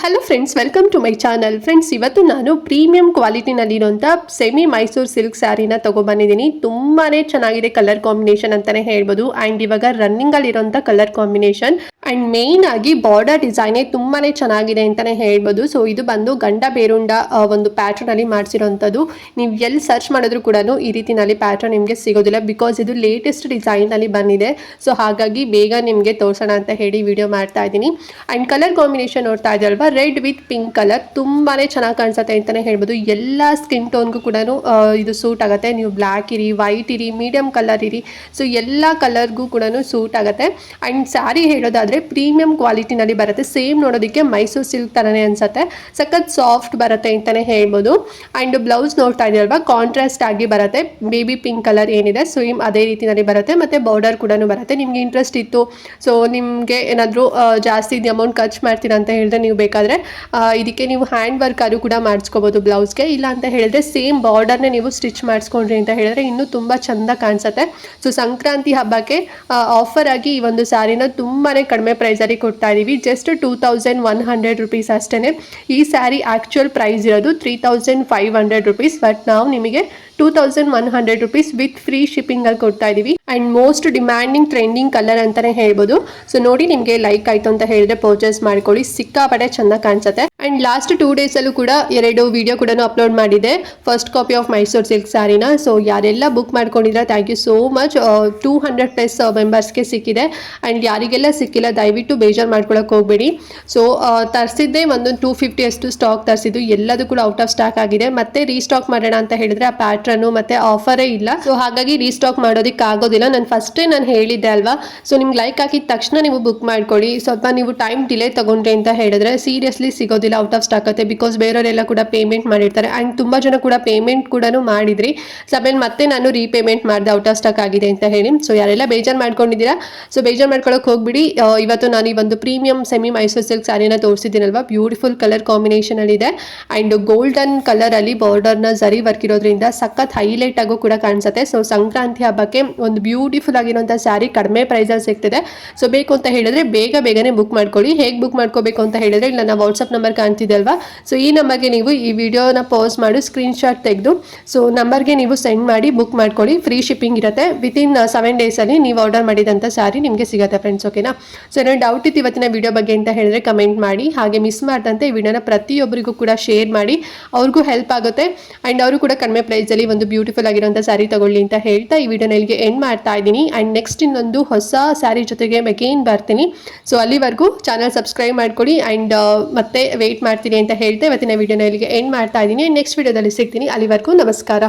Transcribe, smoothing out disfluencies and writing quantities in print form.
Hello friends, welcome to my channel. Friends, ಇವತ್ತು ನಾನು premium ಕ್ವಾಲಿಟಿನಲ್ಲಿರುವಂಥ ಸೆಮಿ ಮೈಸೂರು ಸಿಲ್ಕ್ ಸ್ಯಾರಿನ ತೊಗೊಬಂದಿದ್ದೀನಿ. ತುಂಬಾ ಚೆನ್ನಾಗಿದೆ ಕಲರ್ ಕಾಂಬಿನೇಷನ್ ಅಂತಲೇ ಹೇಳ್ಬೋದು. ಆ್ಯಂಡ್ ಇವಾಗ ರನ್ನಿಂಗಲ್ಲಿರೋಂಥ ಕಲರ್ ಕಾಂಬಿನೇಷನ್ ಆ್ಯಂಡ್ ಮೇಯ್ನ್ ಆಗಿ ಬಾರ್ಡರ್ ಡಿಸೈನೇ ತುಂಬಾ ಚೆನ್ನಾಗಿದೆ ಅಂತಲೇ ಹೇಳ್ಬೋದು. ಸೊ ಇದು ಬಂದು ಗಂಡ ಬೇರುಂಡ ಒಂದು ಪ್ಯಾಟ್ರನಲ್ಲಿ ಮಾಡಿಸಿರೋಂಥದ್ದು. ನೀವು ಎಲ್ಲಿ ಸರ್ಚ್ ಮಾಡಿದ್ರು ಕೂಡ ಈ ರೀತಿನಲ್ಲಿ ಪ್ಯಾಟ್ರನ್ ನಿಮಗೆ ಸಿಗೋದಿಲ್ಲ, ಬಿಕಾಸ್ ಇದು ಲೇಟೆಸ್ಟ್ ಡಿಸೈನಲ್ಲಿ ಬಂದಿದೆ. ಸೊ ಹಾಗಾಗಿ ಬೇಗ ನಿಮಗೆ ತೋರಿಸೋಣ ಅಂತ ಹೇಳಿ ವಿಡಿಯೋ ಮಾಡ್ತಾ ಇದ್ದೀನಿ. ಆ್ಯಂಡ್ ಕಲರ್ ಕಾಂಬಿನೇಷನ್ ನೋಡ್ತಾ ಇದ್ದಲ್ವಾ, ರೆಡ್ ವಿತ್ ಪಿಂಕ್ ಕಲರ್ ತುಂಬಾ ಚೆನ್ನಾಗಿ ಕಾಣಿಸುತ್ತೆ ಅಂತಲೇ ಹೇಳ್ಬೋದು. ಎಲ್ಲ ಸ್ಕಿನ್ ಟೋನ್ಗೂ ಕೂಡ ಇದು ಸೂಟ್ ಆಗುತ್ತೆ. ನೀವು ಬ್ಲ್ಯಾಕ್ ಇರಿ, ವೈಟ್ ಇರಿ, ಮೀಡಿಯಂ ಕಲರ್ ಇರಿ, ಸೊ ಎಲ್ಲ ಕಲರ್ಗೂ ಕೂಡ ಸೂಟ್ ಆಗುತ್ತೆ. ಆ್ಯಂಡ್ ಸ್ಯಾರಿ ಹೇಳೋದಾದರೆ ಪ್ರೀಮಿಯಂ ಕ್ವಾಲಿಟಿನಲ್ಲಿ ಬರುತ್ತೆ. ಸೇಮ್ ನೋಡೋದಕ್ಕೆ ಮೈಸೂರು ಸಿಲ್ಕ್ ಥರನೇ ಅನಿಸುತ್ತೆ. ಸಖತ್ ಸಾಫ್ಟ್ ಬರುತ್ತೆ ಅಂತಲೇ ಹೇಳ್ಬೋದು. ಆ್ಯಂಡ್ ಬ್ಲೌಸ್ ನೋಡ್ತಾ ಇದ್ದೀರಲ್ವಾ, ಕಾಂಟ್ರಾಸ್ಟ್ ಆಗಿ ಬರುತ್ತೆ. ಬೇಬಿ ಪಿಂಕ್ ಕಲರ್ ಏನಿದೆ ಸೇಮ್ ಅದೇ ರೀತಿಯಲ್ಲಿ ಬರುತ್ತೆ. ಮತ್ತು ಬಾರ್ಡರ್ ಕೂಡ ಬರುತ್ತೆ. ನಿಮ್ಗೆ ಇಂಟ್ರೆಸ್ಟ್ ಇತ್ತು, ಸೊ ನಿಮಗೆ ಏನಾದರೂ ಜಾಸ್ತಿ ಅಮೌಂಟ್ ಖರ್ಚು ಮಾಡ್ತೀರಾ ಅಂತ ಹೇಳಿದ್ರೆ ನೀವು ಬೇಕಾದರೆ ಇದಕ್ಕೆ ನೀವು ಹ್ಯಾಂಡ್ ವರ್ಕ್ ಆದರೂ ಕೂಡ ಮಾಡಿಸ್ಕೋಬೋದು ಬ್ಲೌಸ್ಗೆ. ಇಲ್ಲ ಅಂತ ಹೇಳಿದ್ರೆ ಸೇಮ್ ಬಾರ್ಡರ್ನೇ ನೀವು ಸ್ಟಿಚ್ ಮಾಡಿಸ್ಕೊಂಡ್ರಿ ಅಂತ ಹೇಳಿದ್ರೆ ಇನ್ನೂ ತುಂಬ ಚೆಂದ ಕಾಣಿಸುತ್ತೆ. ಸೊ ಸಂಕ್ರಾಂತಿ ಹಬ್ಬಕ್ಕೆ ಆಫರ್ ಆಗಿ ಈ ಒಂದು ಸ್ಯಾರಿನ ತುಂಬಾ ಕಡಿಮೆ ಪ್ರೈಸಲ್ಲಿ ಕೊಡ್ತಾ ಇದ್ದೀವಿ. ಜಸ್ಟ್ 2100 ರುಪೀಸ್ ಅಷ್ಟೇ. ಈ ಸ್ಯಾರಿ ಆ್ಯಕ್ಚುಯಲ್ ಪ್ರೈಸ್ ಇರೋದು 3500 ರುಪೀಸ್, ಬಟ್ ನಾವು ನಿಮಗೆ 2100 ರುಪೀಸ್ ವಿತ್ ಫ್ರೀ ಶಿಪ್ಪಿಂಗಲ್ಲಿ ಕೊಡ್ತಾ ಇದ್ದೀವಿ. And most demanding trending colour ಅಂತಲೇ ಹೇಳ್ಬೋದು. ಸೊ ನೋಡಿ, ನಿಮಗೆ ಲೈಕ್ ಆಯಿತು ಅಂತ ಹೇಳಿದ್ರೆ ಪರ್ಚೇಸ್ ಮಾಡ್ಕೊಳ್ಳಿ. ಸಿಕ್ಕಾಪಟ್ಟೆ ಚೆನ್ನಾಗಿ ಕಾಣಿಸುತ್ತೆ. ಆ್ಯಂಡ್ ಲಾಸ್ಟ್ 2 ಡೇಸಲ್ಲೂ ಕೂಡ 2 ವಿಡಿಯೋ ಕೂಡ ಅಪ್ಲೋಡ್ ಮಾಡಿದೆ, first copy of Mysuru silk ಸ್ಯಾರಿನ. ಸೊ ಯಾರೆಲ್ಲ ಬುಕ್ ಮಾಡ್ಕೊಂಡಿದ್ರೆ ಥ್ಯಾಂಕ್ ಯು ಸೋ ಮಚ್. 200+ ಮೆಂಬರ್ಸ್ಗೆ ಸಿಕ್ಕಿದೆ. ಆ್ಯಂಡ್ ಯಾರಿಗೆಲ್ಲ ಸಿಕ್ಕಿಲ್ಲ ದಯವಿಟ್ಟು ಬೇಜಾರು ಮಾಡ್ಕೊಳಕ್ಕೆ ಹೋಗಬೇಡಿ. ಸೊ ತರಿಸಿದ್ದೆ ಒಂದು 250 ಅಷ್ಟು ಸ್ಟಾಕ್ ತರಿಸಿದ್ದು, ಎಲ್ಲದೂ ಕೂಡ ಔಟ್ ಆಫ್ ಸ್ಟಾಕ್ ಆಗಿದೆ. ಮತ್ತೆ ರೀಸ್ಟಾಕ್ ಮಾಡೋಣ ಅಂತ ಹೇಳಿದ್ರೆ ಆ ಪ್ಯಾಟ್ರನ್ನು ಮತ್ತೆ ಆಫರೇ ಇಲ್ಲ. ಸೊ ಹಾಗಾಗಿ ರೀಸ್ಟಾಕ್ ಮಾಡೋದಕ್ಕೆ ಆಗೋದಿಲ್ಲ. ನಾನು ಹೇಳಿದ್ದೆ ಅಲ್ವಾ. ಸೊ ನಿಮ್ಗೆ ಲೈಕ್ ಹಾಕಿದ ತಕ್ಷಣ ನೀವು ಬುಕ್ ಮಾಡ್ಕೊಳ್ಳಿ. ಸ್ವಲ್ಪ ನೀವು ಟೈಮ್ ಡಿಲೇ ತಗೊಂಡ್ರಿ ಅಂತ ಹೇಳಿದ್ರೆ ಸೀರಿಯಸ್ಲಿ ಸಿಗೋದಿಲ್ಲ, ಔಟ್ ಆಫ್ ಸ್ಟಾಕ್ ಆಗುತ್ತೆ. ಬಿಕಾಸ್ ಬೇರೆಯವರೆಲ್ಲ ಕೂಡ ಪೇಮೆಂಟ್ ಮಾಡಿರ್ತಾರೆ. ಆ್ಯಂಡ್ ತುಂಬ ಜನ ಕೂಡ ಪೇಮೆಂಟ್ ಕೂಡ ಮಾಡಿದ್ರಿ. ಸೊ ಆಮೇಲೆ ಮತ್ತೆ ನಾನು ರೀಪೇಮೆಂಟ್ ಮಾಡಿದೆ, ಔಟ್ ಆಫ್ ಸ್ಟಾಕ್ ಆಗಿದೆ ಅಂತ ಹೇಳಿ. ಸೊ ಯಾರೆಲ್ಲ ಬೇಜಾರು ಮಾಡ್ಕೊಂಡಿದ್ದೀರಾ, ಸೊ ಬೇಜಾರು ಮಾಡ್ಕೊಳ್ಳೋಕೆ ಹೋಗ್ಬಿಡಿ. ಇವತ್ತು ನಾನು ಈ ಒಂದು ಪ್ರೀಮಿಯಂ ಸೆಮಿ ಮೈಸೂರು ಸಿಲ್ಕ್ ಸ್ಯಾರಿನ ತೋರಿಸಿದ್ದೀನಲ್ವಾ, ಬ್ಯೂಟಿಫುಲ್ ಕಲರ್ ಕಾಂಬಿನೇಷನ್ ಅಲ್ಲಿ ಇದೆ. ಆ್ಯಂಡ್ ಗೋಲ್ಡನ್ ಕಲರ್ ಅಲ್ಲಿ ಬಾರ್ಡರ್ನ ಜರಿ ವರ್ಕ್ ಇರೋದ್ರಿಂದ ಸಖತ್ ಹೈಲೈಟ್ ಆಗೋ ಕೂಡ ಕಾಣಿಸುತ್ತೆ. ಸೊ ಸಂಕ್ರಾಂತಿ ಹಬ್ಬಕ್ಕೆ ಒಂದು ಬ್ಯೂಟಿಫುಲ್ ಆಗಿರುವಂಥ ಸ್ಯಾರಿ ಕಡಿಮೆ ಪ್ರೈಸಲ್ಲಿ ಸಿಗ್ತಿದೆ. ಸೊ ಬೇಕು ಅಂತ ಹೇಳಿದ್ರೆ ಬೇಗನೆ ಬುಕ್ ಮಾಡ್ಕೊಳ್ಳಿ. ಹೇಗೆ ಬುಕ್ ಮಾಡ್ಕೋಬೇಕು ಅಂತ ಹೇಳಿದ್ರೆ ಇಲ್ಲ ನನ್ನ ವಾಟ್ಸಪ್ ನಂಬರ್ ಕಾಣ್ತಿದೆ ಅಲ್ವಾ, ಸೊ ಈ ನಂಬರ್ಗೆ ನೀವು ಈ ವಿಡಿಯೋನ ಪಾಸ್ ಮಾಡಿ ಸ್ಕ್ರೀನ್ಶಾಟ್ ತೆಗೆದು ಸೊ ನಂಬರ್ಗೆ ನೀವು ಸೆಂಡ್ ಮಾಡಿ ಬುಕ್ ಮಾಡ್ಕೊಳ್ಳಿ. ಫ್ರೀ ಶಿಪ್ಪಿಂಗ್ ಇರುತ್ತೆ. ವಿತಿನ್ 7 ಡೇಸಲ್ಲಿ ನೀವು ಆರ್ಡರ್ ಮಾಡಿದಂಥ ಸ್ಯಾರಿ ನಿಮಗೆ ಸಿಗುತ್ತೆ ಫ್ರೆಂಡ್ಸ್. ಓಕೆನಾ. ಸೊ ಏನೋ ಡೌಟ್ ಇತ್ತು ಇವತ್ತಿನ ವಿಡಿಯೋ ಬಗ್ಗೆ ಅಂತ ಹೇಳಿದ್ರೆ ಕಮೆಂಟ್ ಮಾಡಿ. ಹಾಗೆ ಮಿಸ್ ಮಾಡ್ದಂತೆ ಈ ವಿಡಿಯೋನ ಪ್ರತಿಯೊಬ್ಬರಿಗೂ ಕೂಡ ಶೇರ್ ಮಾಡಿ, ಅವ್ರಿಗೂ ಹೆಲ್ಪ್ ಆಗುತ್ತೆ. ಆ್ಯಂಡ್ ಅವರು ಕೂಡ ಕಡಿಮೆ ಪ್ರೈಸಲ್ಲಿ ಒಂದು ಬ್ಯೂಟಿಫುಲ್ ಆಗಿರೋಂಥ ಸ್ಯಾರಿ ತಗೊಳ್ಳಿ ಅಂತ ಹೇಳ್ತಾ ಈ ವಿಡಿಯೋನ ಇಲ್ಲಿಗೆ ಎಂಡ್ ಮಾಡ್ತಾ ಇದ್ದೀನಿ. ಆ್ಯಂಡ್ ನೆಕ್ಸ್ಟ್ ಇನ್ನೊಂದು ಹೊಸ ಸ್ಯಾರಿ ಜೊತೆಗೆ ಅಗೇನ್ ಬರ್ತೀನಿ. ಸೊ ಅಲ್ಲಿವರೆಗೂ ಚಾನಲ್ ಸಬ್ಸ್ಕ್ರೈಬ್ ಮಾಡ್ಕೊಳ್ಳಿ. ಆ್ಯಂಡ್ ಮತ್ತೆ ವೆಯ್ಟ್ ಮಾಡ್ತೀನಿ ಅಂತ ಹೇಳ್ತಾ ಇವತ್ತಿನ ವಿಡಿಯೋನ ಇಲ್ಲಿಗೆ ಎಂಡ್ ಮಾಡ್ತಾ ಇದ್ದೀನಿ. ನೆಕ್ಸ್ಟ್ ವಿಡಿಯೋದಲ್ಲಿ ಸಿಗ್ತೀನಿ. ಅಲ್ಲಿವರೆಗೂ ನಮಸ್ಕಾರ.